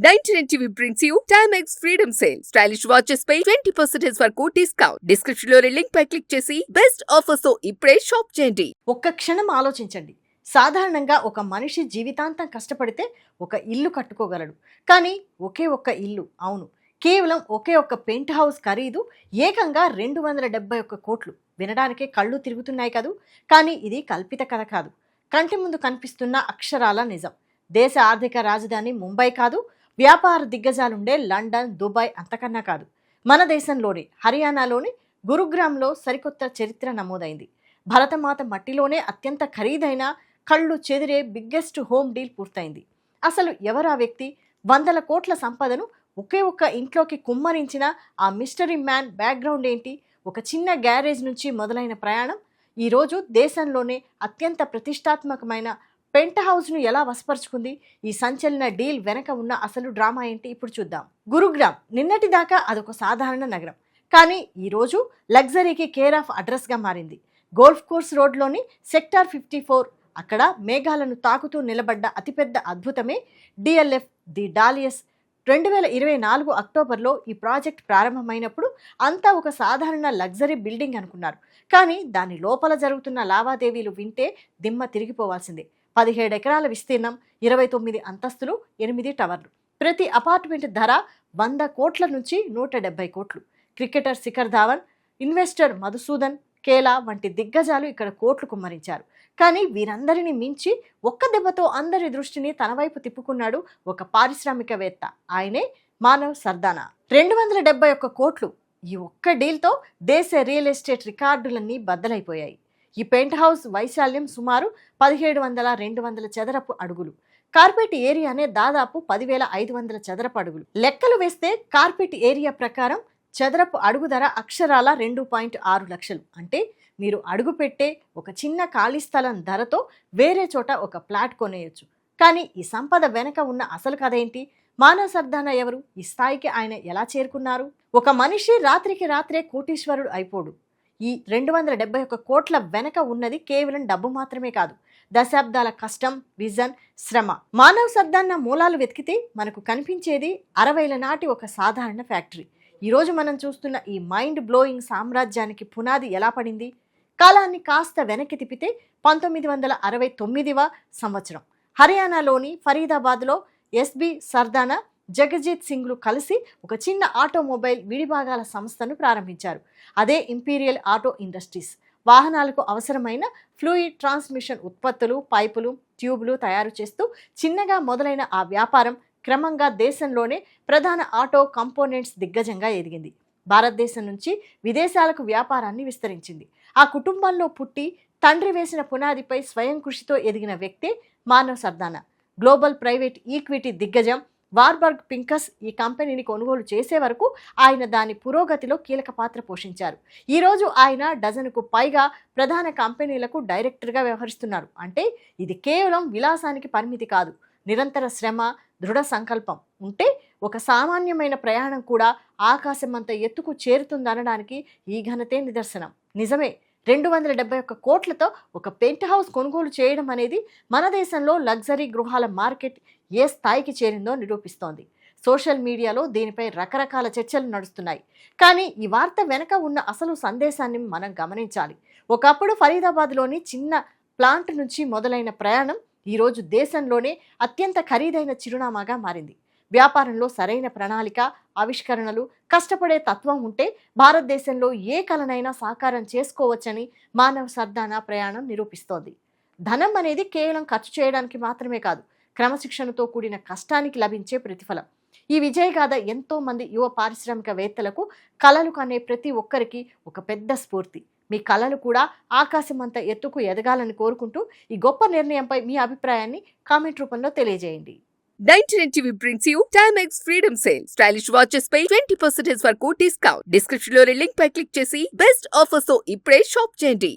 99 TV brings you Timex Freedom Sale. Stylish watches పై 20% వరకు discount. Description లో link పై click చేసి best offers తో ఇప్పుడే షాప్ చేయండి. ఒక్క క్షణం ఆలోచించండి. సాధారణంగా ఒక మనిషి జీవితాంతం కష్టపడితే ఒక ఇల్లు కట్టుకోగలడు. కానీ ఒకే ఒక్క ఇల్లు, అవును, కేవలం ఒకే ఒక్క పెంట్ హౌస్ ఖరీదు ఏకంగా 271 కోట్లు. వినడానికే కళ్ళు తిరుగుతున్నాయి కదూ. కానీ ఇది కల్పిత కథ కాదు, కంటి ముందు కనిపిస్తున్న అక్షరాల నిజం. దేశ ఆర్థిక రాజధాని ముంబై కాదు, వ్యాపార దిగ్గజాలుండే లండన్, దుబాయ్ అంతకన్నా కాదు. మన దేశంలోని హర్యానాలోని గురుగ్రామ్లో సరికొత్త చరిత్ర నమోదైంది. భరతమాత మట్టిలోనే అత్యంత ఖరీదైన, కళ్ళు చెదిరే బిగ్గెస్ట్ హోమ్ డీల్ పూర్తయింది. అసలు ఎవరా వ్యక్తి? 100 కోట్ల సంపదను ఒకే ఒక్క ఇంట్లోకి కుమ్మరించిన ఆ మిస్టరీ మ్యాన్ బ్యాక్గ్రౌండ్ ఏంటి? ఒక చిన్న గ్యారేజ్ నుంచి మొదలైన ప్రయాణం ఈరోజు దేశంలోనే అత్యంత ప్రతిష్టాత్మకమైన పెంట్ హౌస్ను ఎలా వశపరుచుకుంది? ఈ సంచలన డీల్ వెనక ఉన్న అసలు డ్రామా ఏంటి? ఇప్పుడు చూద్దాం. గురుగ్రామ్ నిన్నటిదాకా అదొక సాధారణ నగరం, కానీ ఈరోజు లగ్జరీకి కేర్ ఆఫ్ అడ్రస్గా మారింది. గోల్ఫ్ కోర్స్ రోడ్లోని సెక్టార్ 54, అక్కడ మేఘాలను తాకుతూ నిలబడ్డ అతిపెద్ద అద్భుతమే డిఎల్ఎఫ్ ది డాలియస్. 2024 అక్టోబర్లో ఈ ప్రాజెక్ట్ ప్రారంభమైనప్పుడు అంతా ఒక సాధారణ లగ్జరీ బిల్డింగ్ అనుకున్నారు. కానీ దాని లోపల జరుగుతున్న లావాదేవీలు వింటే దిమ్మ తిరిగిపోవాల్సిందే. 17 ఎకరాల విస్తీర్ణం, 29 అంతస్తులు, 8 టవర్లు. ప్రతి అపార్ట్మెంట్ ధర 100 కోట్ల నుంచి 170 కోట్లు. క్రికెటర్ శిఖర్ ధావన్, ఇన్వెస్టర్ మధుసూదన్ కేలా వంటి దిగ్గజాలు ఇక్కడ కోట్లు కుమ్మరించారు. కానీ వీరందరినీ మించి ఒక్క దెబ్బతో అందరి దృష్టిని తన వైపు తిప్పుకున్నాడు ఒక పారిశ్రామికవేత్త. ఆయనే మానవ్ సర్దానా. 271 కోట్లు. ఈ ఒక్క డీల్తో దేశ రియల్ ఎస్టేట్ రికార్డులన్నీ బద్దలైపోయాయి. ఈ పెంట్ హౌస్ వైశాల్యం సుమారు 1700-200 చదరపు అడుగులు. కార్పెట్ ఏరియానే దాదాపు 10,500 చదరపు అడుగులు. లెక్కలు వేస్తే కార్పెట్ ఏరియా ప్రకారం చదరపు అడుగు ధర అక్షరాల 2.6 లక్షలు. అంటే మీరు అడుగు పెట్టే ఒక చిన్న ఖాళీ స్థలం ధరతో వేరే చోట ఒక ఫ్లాట్ కొనేయచ్చు. కానీ ఈ సంపద వెనక ఉన్న అసలు కథ ఏంటి? మానవ్ సర్దానా ఎవరు? ఈ స్థాయికి ఆయన ఎలా చేరుకున్నారు? ఒక మనిషి రాత్రికి రాత్రే కోటీశ్వరుడు అయిపోడు. ఈ 271 కోట్ల వెనక ఉన్నది కేవలం డబ్బు మాత్రమే కాదు, దశాబ్దాల కష్టం, విజన్, శ్రమ. మానవ్ సర్దానా మూలాలు వెతికితే మనకు కనిపించేది 60ల నాటి ఒక సాధారణ ఫ్యాక్టరీ. ఈరోజు మనం చూస్తున్న ఈ మైండ్ బ్లోయింగ్ సామ్రాజ్యానికి పునాది ఎలా పడింది? కాలాన్ని కాస్త వెనక్కి తిప్పితే 1969వ సంవత్సరం హర్యానాలోని ఫరీదాబాద్లో ఎస్బి సర్దానా, జగజిత్ సింగ్లు కలిసి ఒక చిన్న ఆటోమొబైల్ విడిభాగాల సంస్థను ప్రారంభించారు. అదే ఇంపీరియల్ ఆటో ఇండస్ట్రీస్. వాహనాలకు అవసరమైన ఫ్లూయిడ్ ట్రాన్స్మిషన్ ఉత్పత్తులు, పైపులు, ట్యూబులు తయారు చేస్తూ చిన్నగా మొదలైన ఆ వ్యాపారం క్రమంగా దేశంలోనే ప్రధాన ఆటో కంపోనెంట్స్ దిగ్గజంగా ఎదిగింది. భారతదేశం నుంచి విదేశాలకు వ్యాపారాన్ని విస్తరించింది. ఆ కుటుంబంలో పుట్టి తండ్రి వేసిన పునాదిపై స్వయం కృషితో ఎదిగిన వ్యక్తే Manav Sardana. Global private equity దిగ్గజం వార్బర్గ్ పింకస్ ఈ కంపెనీని కొనుగోలు చేసే వరకు ఆయన దాని పురోగతిలో కీలక పాత్ర పోషించారు. ఈరోజు ఆయన డజనుకు పైగా ప్రధాన కంపెనీలకు డైరెక్టర్గా వ్యవహరిస్తున్నారు. అంటే ఇది కేవలం విలాసానికి పరిమితి కాదు, నిరంతర శ్రమ, దృఢ సంకల్పం ఉంటే ఒక సామాన్యమైన ప్రయాణం కూడా ఆకాశమంత ఎత్తుకు చేరుతుందనడానికి ఈ ఘనతే నిదర్శనం. నిజమే, 271 కోట్లతో ఒక పెంట్ హౌస్ కొనుగోలు చేయడం అనేది మన దేశంలో లగ్జరీ గృహాల మార్కెట్ ఏ స్థాయికి చేరిందో నిరూపిస్తోంది. సోషల్ మీడియాలో దీనిపై రకరకాల చర్చలు నడుస్తున్నాయి. కానీ ఈ వార్త వెనక ఉన్న అసలు సందేశాన్ని మనం గమనించాలి. ఒకప్పుడు ఫరీదాబాద్లోని చిన్న ప్లాంట్ నుంచి మొదలైన ప్రయాణం ఈరోజు దేశంలోనే అత్యంత ఖరీదైన చిరునామాగా మారింది. వ్యాపారంలో సరైన ప్రణాళిక, ఆవిష్కరణలు, కష్టపడే తత్వం ఉంటే భారతదేశంలో ఏ కలనైనా సాకారం చేసుకోవచ్చని మానవ్ సర్దానా ప్రయాణం నిరూపిస్తోంది. ధనం అనేది కేవలం ఖర్చు చేయడానికి మాత్రమే కాదు, క్రమశిక్షణతో కూడిన కష్టానికి లభించే ప్రతిఫలం. ఈ విజయగాథ ఎంతో మంది యువ పారిశ్రామికవేత్తలకు, కలలు కనే ప్రతి ఒక్కరికి ఒక పెద్ద స్ఫూర్తి. మీ కలలు కూడా ఆకాశమంత ఎత్తుకు ఎదగాలని కోరుకుంటూ ఈ గొప్ప నిర్ణయంపై మీ అభిప్రాయాన్ని కామెంట్ రూపంలో తెలియజేయండి. 99 TV brings you Timex Freedom Sale. Stylish watches పై 20% వరకు డిస్కౌంట్. డిస్క్రిప్షన్ లో లింక్ పై క్లిక్ చేసి బెస్ట్ ఆఫర్స్ తో ఇప్పుడే షాప్ చేయండి.